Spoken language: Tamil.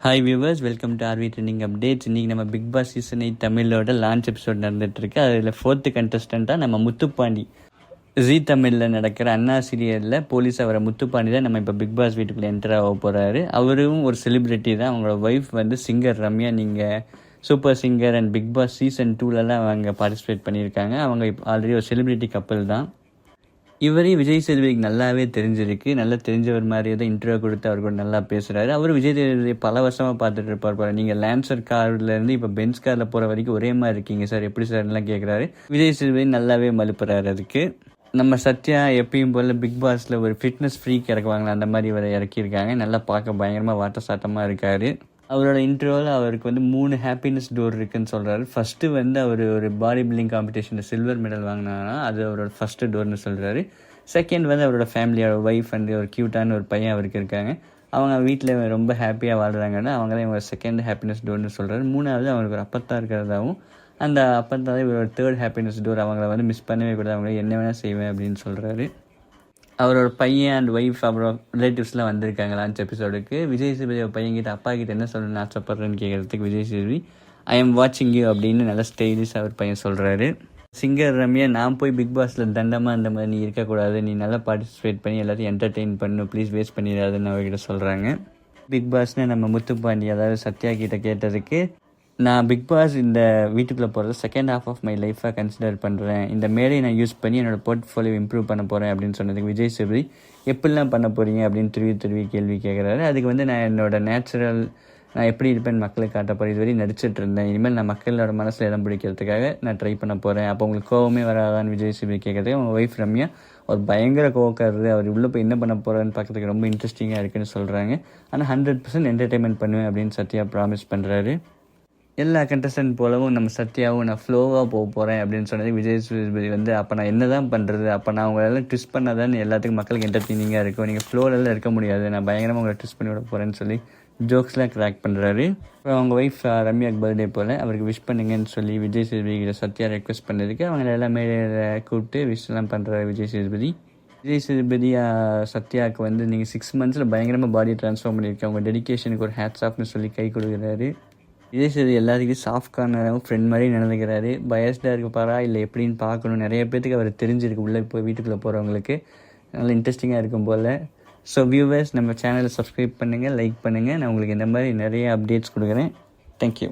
Hi viewers, welcome to RV trending updates. இன்றைக்கி நம்ம பிக் பாஸ் சீசன் 8 தமிழோட லான்ச் எபிசோட் நடந்துகிட்ருக்கு. அதில் 4th கண்டஸ்டண்ட்டாக நம்ம முத்துப்பாண்டி, ஜீ தமிழில் நடக்கிற அண்ணா சீரியலில் போலீஸாக வர முத்துப்பாண்டி தான் நம்ம இப்போ பிக் பாஸ் வீட்டுக்குள்ளே என்டர் ஆக போகிறாரு. அவரும் ஒரு செலிப்ரிட்டி தான். அவங்களோட ஒய்ஃப் வந்து சிங்கர் ரம்யா. நீங்கள் super singer and big boss season 2லலாம் அவங்க பார்ட்டிசிபேட் பண்ணியிருக்காங்க. அவங்க இப்போ ஆல்ரெடி ஒரு செலிப்ரிட்டி கப்பல் தான். இவரையும் விஜய் சேதுபதிக்கு நல்லாவே தெரிஞ்சிருக்கு. நல்லா தெரிஞ்சவர் மாதிரியே தான் இன்டர்வியூ கொடுத்து அவர் கூட நல்லா பேசுகிறாரு. அவர் விஜய் சேதுபதி பல வருஷமாக பார்த்துட்டு இருப்பார் போல. நீங்கள் லான்சர் கார்லேருந்து இப்போ பென்ஸ் காரில் போகிற வரைக்கும் ஒரே மாதிரி இருக்கீங்க சார், எப்படி சார்லாம் கேட்குறாரு. விஜய் சேதுபதி நல்லாவே மலுப்புறாரு அதுக்கு. நம்ம சத்யா எப்பயும் போல் பிக் பாஸில் ஒரு ஃபிட்னஸ் ஃப்ரீக் இறக்குவாங்களா, அந்த மாதிரி இவரை இறக்கியிருக்காங்க. நல்லா பார்க்க பயங்கரமாக வாட்ட சாட்டமாக இருக்கார். அவரோட இன்டர்வியூவில் அவருக்கு வந்து 3 ஹாப்பினஸ் டோர் இருக்குதுன்னு சொல்கிறாரு. ஃபஸ்ட்டு வந்து அவர் ஒரு பாடி பில்டிங் காம்படிஷனில் சில்வர் மெடல் வாங்கினாங்கன்னா அது அவரோட ஃபஸ்ட்டு டோர்னு சொல்கிறாரு. செகண்ட் வந்து அவரோட ஃபேமிலியோட ஒய்ஃப் வந்து ஒரு க்யூட்டான ஒரு பையன் அவருக்கு இருக்காங்க. அவங்க வீட்டில் ரொம்ப ஹாப்பியாக வாழ்கிறாங்கன்னா அவங்க தான் இவங்க செகண்ட் ஹாப்பினஸ் டோர்னு சொல்கிறாரு. மூணாவது அவங்களுக்கு ஒரு அப்பத்தா இருக்கிறதாகவும், அந்த அப்பத்தான் இவரோட 3rd ஹாப்பினஸ் டோர். அவங்கள வந்து மிஸ் பண்ணவே கூடாது, அவங்கள என்ன வேணால் செய்வேன் அப்படின்னு சொல்கிறாரு. அவரோட பையன் அண்ட் ஒய்ஃப் அப்புறம் ரிலேட்டிவ்ஸ்லாம் வந்திருக்காங்க லான்ச் எபிசோடுக்கு. விஜய் சேதுபதி பையன்கிட்ட அப்பா கிட்ட என்ன சொல்லணும்னு ஆசைப்பட்றேன்னு கேட்குறதுக்கு விஜய் சேதுபதி ஐ எம் வாட்சிங் யூ அப்படின்னு நல்லா ஸ்டைலிஷ் அவர் பையன் சொல்கிறாரு. சிங்கர் ரம்யா, நான் போய் பிக் பாஸில் தண்டமாக அந்த மாதிரி நீ இருக்கக்கூடாது, நீ நல்லா பார்ட்டிசிபேட் பண்ணி எல்லாத்தையும் என்டர்டெயின் பண்ணு, ப்ளீஸ் வேஸ்ட் பண்ணிடாதுன்னு அவர்கிட்ட சொல்கிறாங்க. பிக் பாஸ்னு நம்ம முத்துப்பாண்டி அதாவது சத்யா கிட்ட கேட்டதுக்கு, நான் பிக் பாஸ் இந்த வீட்டுக்குள்ளே போகிறது செகண்ட் ஹாஃப் ஆஃப் மை லைஃபாக கன்சிடர் பண்ணுறேன். இந்த மேடையை நான் யூஸ் பண்ணி என்னோடய போர்ட்ஃபோலியோ இம்ப்ரூவ் பண்ண போகிறேன் அப்படின்னு சொன்னதுக்கு விஜய் சேதுபதி எப்படிலாம் பண்ண போகிறீங்க அப்படின்னு திருவி கேள்வி கேட்குறாரு. அதுக்கு வந்து நான் என்னோடய நேச்சுரல் நான் எப்படி இருப்பேன் மக்களுக்கு காட்ட போகிறேன். இதுவரை நடிச்சிட்டு இருந்தேன், இனிமேல் நான் மக்களோட மனசில் இடம் பிடிக்கிறதுக்காக நான் ட்ரை பண்ண போகிறேன். அப்போ உங்களுக்கு கோவமே வராதான்னு விஜய் சேதுபதி கேட்குறதுக்கு அவங்க ஒய்ஃப் ரம்யா ஒரு பயங்கர கோவக்காரரு, அவர் உள்ளே போய் என்ன பண்ண போகிறேன்னு பார்க்கறதுக்கு ரொம்ப இன்ட்ரெஸ்டிங்காக இருக்குன்னு சொல்கிறாங்க. ஆனால் 100% என்டர்டெயின்மெண்ட் பண்ணுவேன் அப்படின்னு சத்யா ப்ராமிஸ் பண்ணுறாரு. எல்லா கண்டஸ்டன்ட் போலவும் நம்ம சத்யாவும் நான் ஃப்ளோவாக போகிறேன் அப்படின்னு சொன்னது விஜய் சேதுபதி வந்து, அப்போ நான் என்ன தான் பண்ணுறது, அப்போ நான் உங்களெல்லாம் ட்விஸ்ட் பண்ணால் தான் எல்லாத்துக்கும் மக்களுக்கு என்டர்டெய்னிங்காக இருக்கும், நீங்கள் ஃப்ளோலெல்லாம் இருக்க முடியாது, நான் பயங்கரமாக உங்களை ட்விஸ்ட் பண்ணி விட போகிறேன்னு சொல்லி ஜோக்ஸ்லாம் கிராக் பண்ணுறாரு. அப்புறம் அவங்க ஒய்ஃப் ரம்யாக்கு பர்த்டே போல் அவருக்கு விஷ் பண்ணுங்கன்னு சொல்லி விஜய் சேதுபதி கிட்ட சத்யா ரெக்வஸ்ட் பண்ணதுக்கு அவங்க எல்லாமே கூப்பிட்டு விஷ் பண்ணுறாரு விஜய் சேதுபதி. விஜய் சேதுபதி சத்யாவுக்கு வந்து நீங்கள் 6 monthஸில் பயங்கரமாக பாடி ட்ரான்ஸ்ஃபார்ம் பண்ணியிருக்கேன், அவங்க டெடிக்கேஷனுக்கு ஒரு ஹேட்ஸ் ஆஃப்னு சொல்லி கை கொடுக்குறாரு. விஜய் சேதுபதி எல்லாத்துக்கும் சாஃப்ட்கான ஃப்ரெண்ட் மாதிரி நடந்துக்கிறாரு. பயஸ்டாக இருப்பாரா இல்லை எப்படின்னு பார்க்கணும். நிறைய பேருக்கு அவர் தெரிஞ்சிருக்கு உள்ளே போய் வீட்டுக்குள்ளே போகிறவங்களுக்கு. நல்லா இன்ட்ரெஸ்டிங்காக இருக்கும் போல். ஸோ வியூவர்ஸ், நம்ம சேனலை சப்ஸ்கிரைப் பண்ணுங்கள், லைக் பண்ணுங்கள். நான் உங்களுக்கு இந்த மாதிரி நிறைய அப்டேட்ஸ் கொடுக்குறேன். தேங்க்யூ.